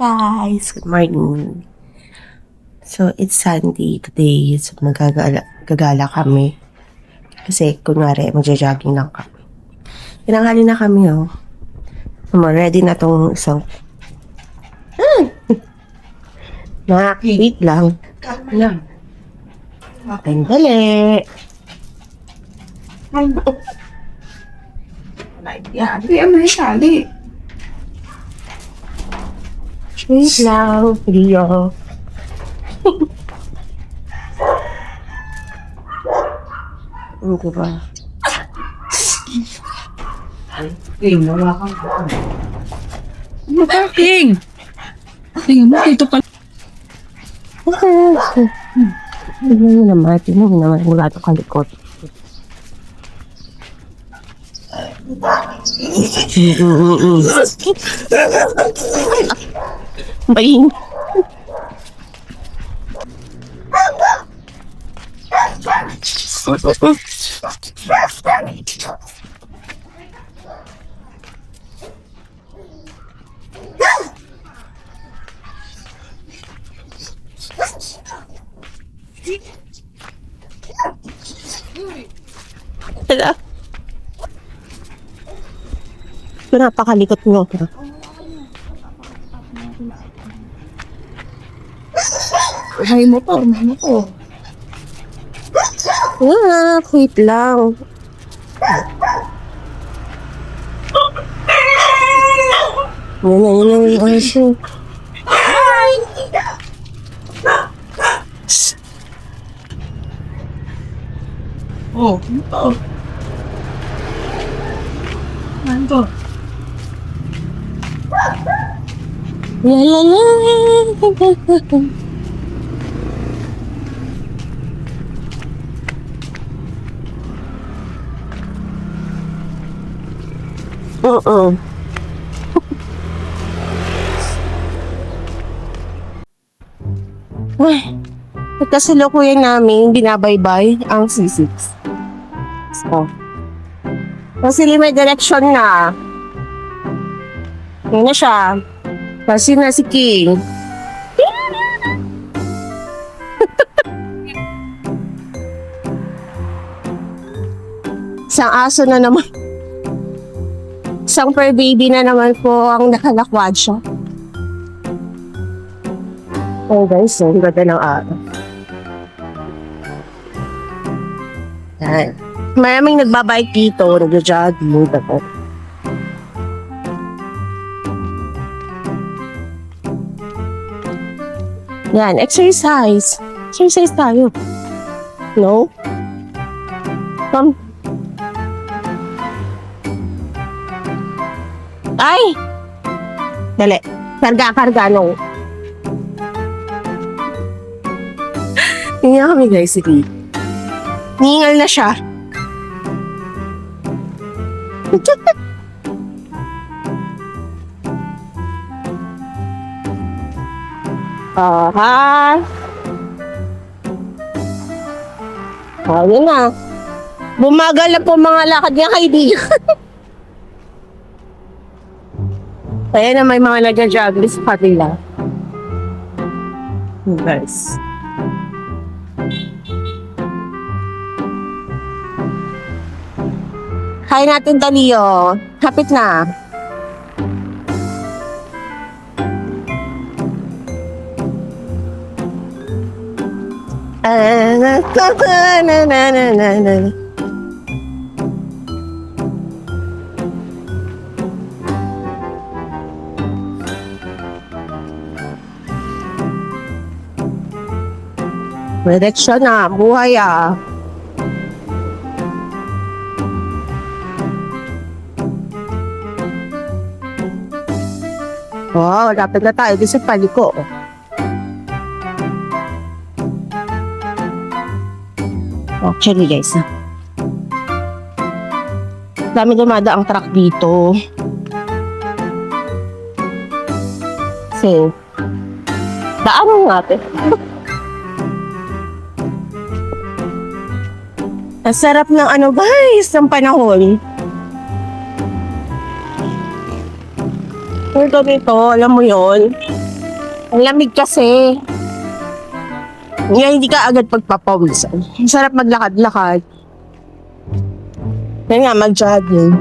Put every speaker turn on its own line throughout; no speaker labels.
guys! Good morning. So, it's Sunday today. So, gagala kami. Kasi, kunwari, magja-jogging lang kami. Tinanghali na kami, oh. Ready na tong isang... wait lang. Lang. Dali. Wait lang, Rio. Ano ko ba?
King, wala kang buwan. Ano ba, King? Tingnan mo, dito ka.
Tingnan mo naman, mula ito kalikot. Bayin. Tala. Ito napakalikot nyo.
Hay mo to, ano to?
Wait lang. Yan.
Oh, ano to? Ano to?
Kasalukuyan namin binabaybay ang C6. So, kasi may direction na. Yan na siya. Kasi na si King. Isang aso na naman. Isang fur baby na naman po ang nakalakwad siya. Oh guys, so ang ganda ng araw. Yan. Maraming nagbabike dito, nagja-jogging. Yan, exercise. Exercise tayo. No? Come. Ay! Dali. Karga, no? Tingnan kami guys, sige. Ningal na siya. Aha. Ayun na. Bumagal na po mga lakad niya kaibigan. Kaya na may mga nagja-jogging sa kanila. Guys. Kain natin dali, oh. Kapit na. Direksyon na, buhay ah. Wow, lapit na tayo din sa paliko. Actually guys, dami dumada ang truck dito. Kasi, daanan natin. Ang sarap ng ano guys, ng panahon. Ito, alam mo yon. Ang lamig kasi. Ngayon hindi ka agad pagpapawisan. Ang sarap maglakad-lakad. Yan nga, mag-jogging.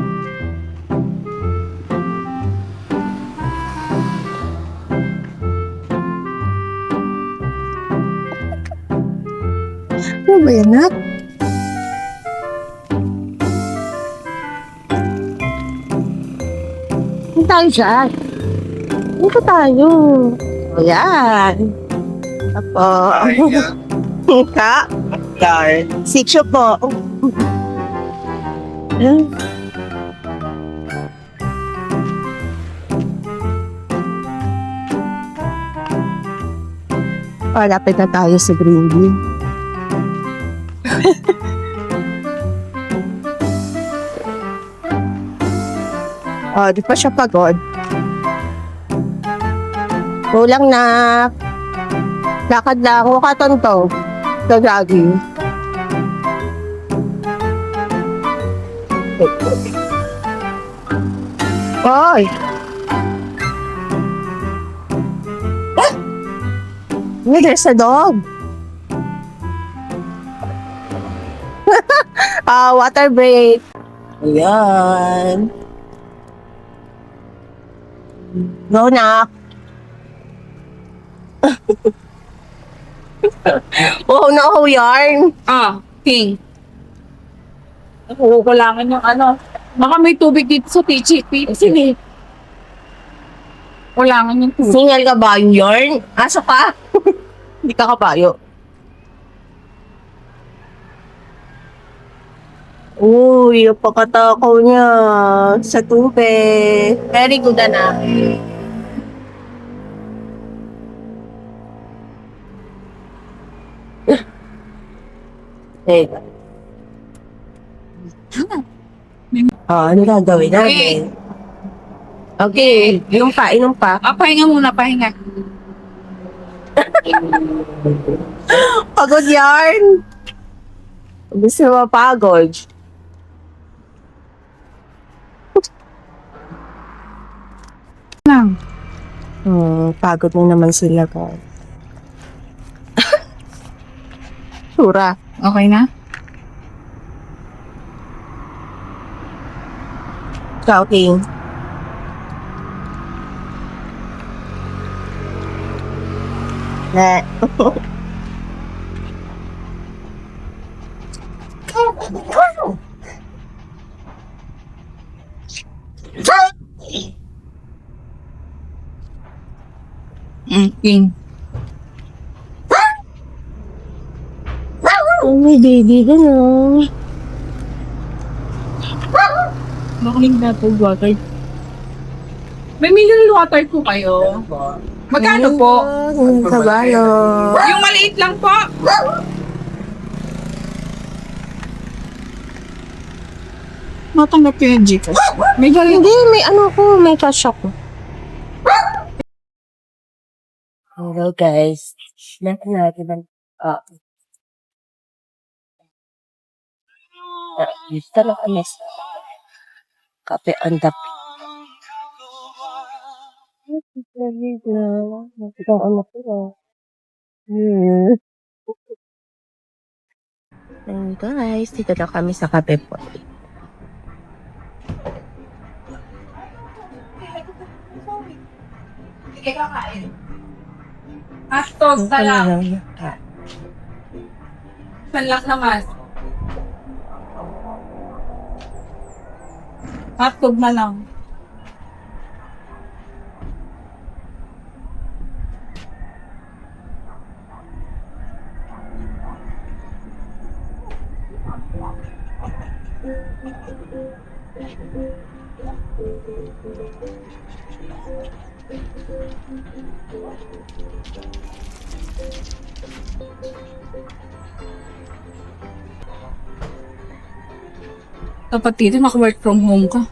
Ano ba yan, nak? Ano tayo dyan? Dito tayo. Ayan. Apo. Ha?
Car.
Sitio po. Lapit na tayo sa Greenview. Di pa siya pagod. Kulang na. Lakad lang. Mukha-tontong. Gagagi. Oy! Oh, there's a dog. Water break. Ayan. Go, nak. Oh, no, yarn.
King. Kukulangan yung ano. Baka may tubig dito sa TGP. Sige. Kulangan yung tubig.
Singal kabayo yarn. Asa ka? Hindi ka kabayo. Uy, yung pagkatakaw niya sa tubig. Very good, anak. Teka. Ano gagawin namin? Okay, inom pa, inom pa.
Pahinga muna, pahinga.
Pagod yarn. Gusto mo mapagod.
Lang.
Pagod na naman sila, guys. Sura.
Okay na?
Shouting. Na.
King.
Oh, may baby dun, oh.
Makuling na po water. May mineral water po kayo. Magkano po?
Kabalo.
Yung maliit lang po. Matanggap ko yung Gcash. May galing.
Hindi, may ano ko, may cash ako. Hello, guys. Natin ang dito na kami sa kape on the And guys, dito na kami sa kape po.
Sige, kakain. Hotdog, salam. Sanlak naman. Hotdog na lang. Dapat dito maka-work from home ka.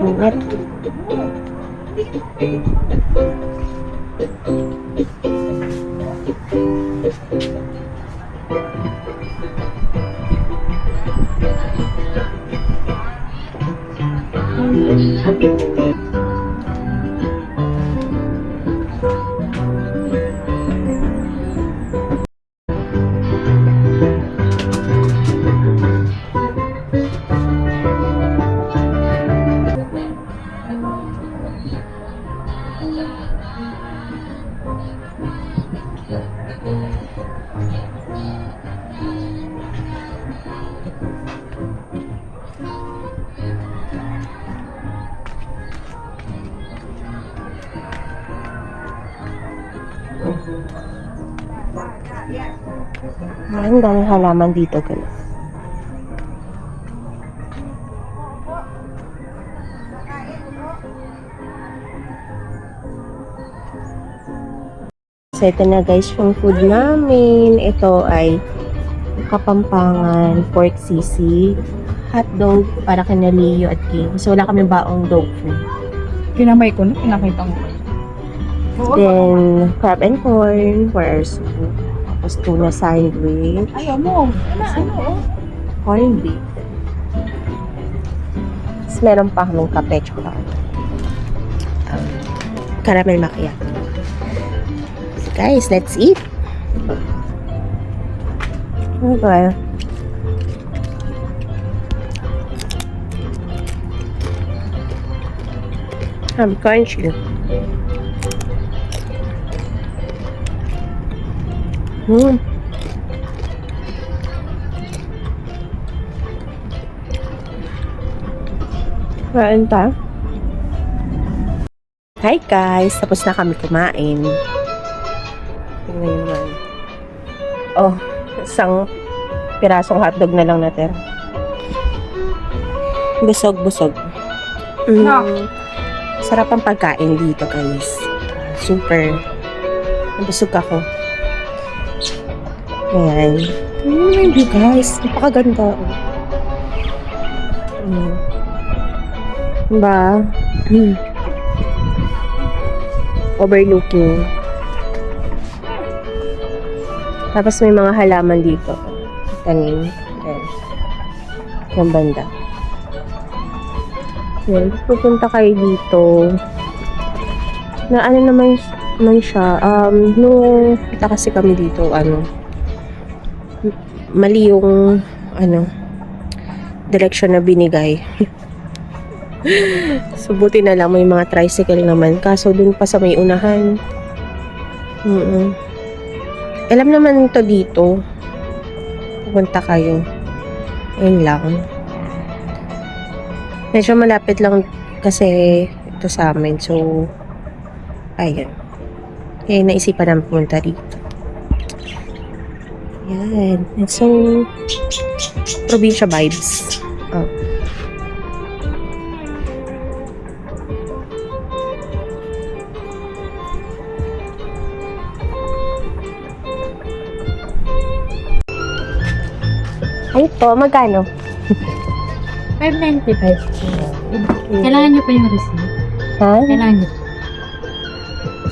Ingat. Ang daming halaman dito, guys. So, ito na guys yung food namin. Ito ay Kapampangan pork sisig, hotdog para kina Leo at King. So, wala kami baong dog food.
Kinamay ko na, pinakita mo.
Then, crab and corn for our soup. Tapos tuna sandwich.
Ayaw mo. Ano?
Corned beef. Tapos meron pa kaming kape tsaka caramel macchiato. So guys, let's eat. Okay. I'm crunchy. Kain tayo. Hi guys! Tapos na kami kumain. Tingnan nyo naman. Oh, isang pirasong hotdog na lang natira. Busog. Sarap ang pagkain dito guys. Super. Busog ako. Ayan. Tingnan nyo guys. Napakaganda. Diba? Overlooking. Tapos may mga halaman dito. Tanim. Ayan. Yung banda. Ayan. Pupunta kayo dito. Na ano naman siya. Nung kita kasi kami dito, mali yung, direction na binigay. So, buti na lang may mga tricycle naman. Kaso, dun pa sa may unahan. Alam naman to dito. Pupunta kayo. Ayun lang. Medyo malapit lang kasi ito sa amin. So, ayun. Kaya naisipan namin pumunta dito. Yan. And so, probinsya vibes. Oh. Ay po, magkano?
595. Kailangan nyo pa yung receipt.
Ha?
Kailangan nyo.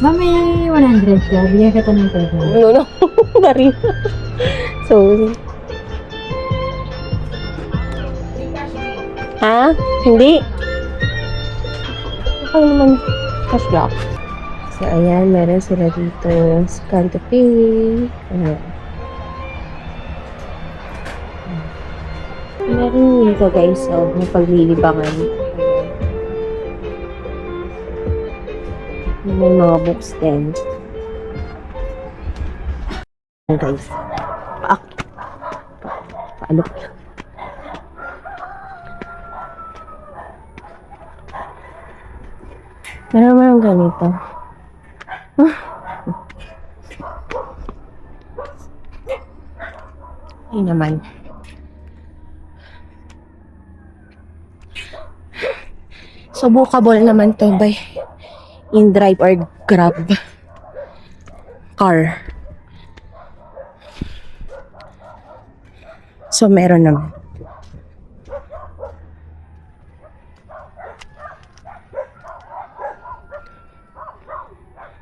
Ma'am, may 100 ka. Bigyan ka ito ng 500.
No. Mari. Sorry. Ha? Hindi. Ako naman cash block. So, ayan. Meron sila dito. Scan to pay. Ayan. Meron dito guys. So, may paglilibangan. May mga books din. Guys. Paalok lang. Meron naman ganito. Ay naman. Subukable naman to by in-drive or grab car. So, meron naman.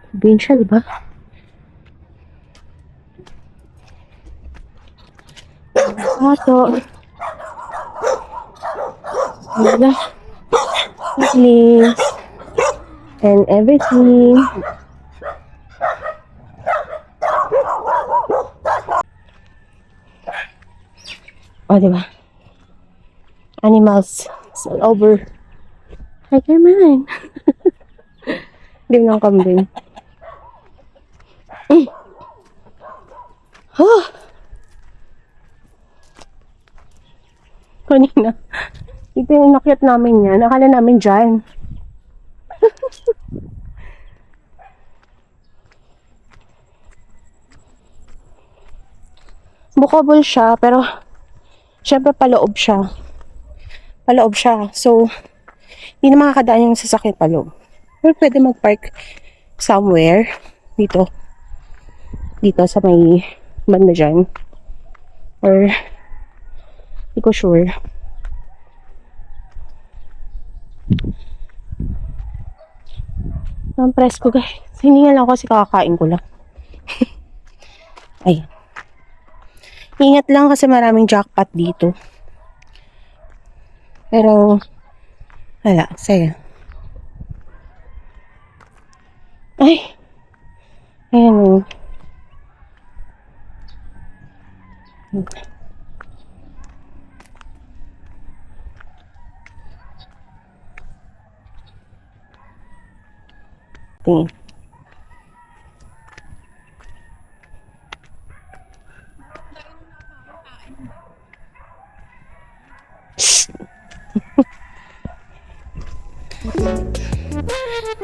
Probinsya, diba? Ato. Wala. Please. And everything. O, diba? Animals. It's all over. Hi, Carmen. Hindi mo ng kambing. Oh. Kanina. Ito yung nakyat namin yan. Akala namin dyan. Bookable siya, pero syempre paloob siya. Paloob siya. So, hindi na makakadaan yung sasakyan paloob. Pero pwede mag-park somewhere. Dito. Dito sa may banda dyan. Or, hindi ko sure. Ang presko guys. Hininga lang ako kasi kakakain ko lang. Ay. Ingat lang kasi maraming jackpot dito. Pero, wala. Saya. Ay. Ayan o. Tingin.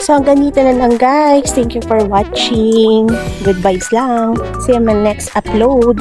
So, hanggang dito na lang guys. Thank you for watching. Good vibes lang. See you in my next upload.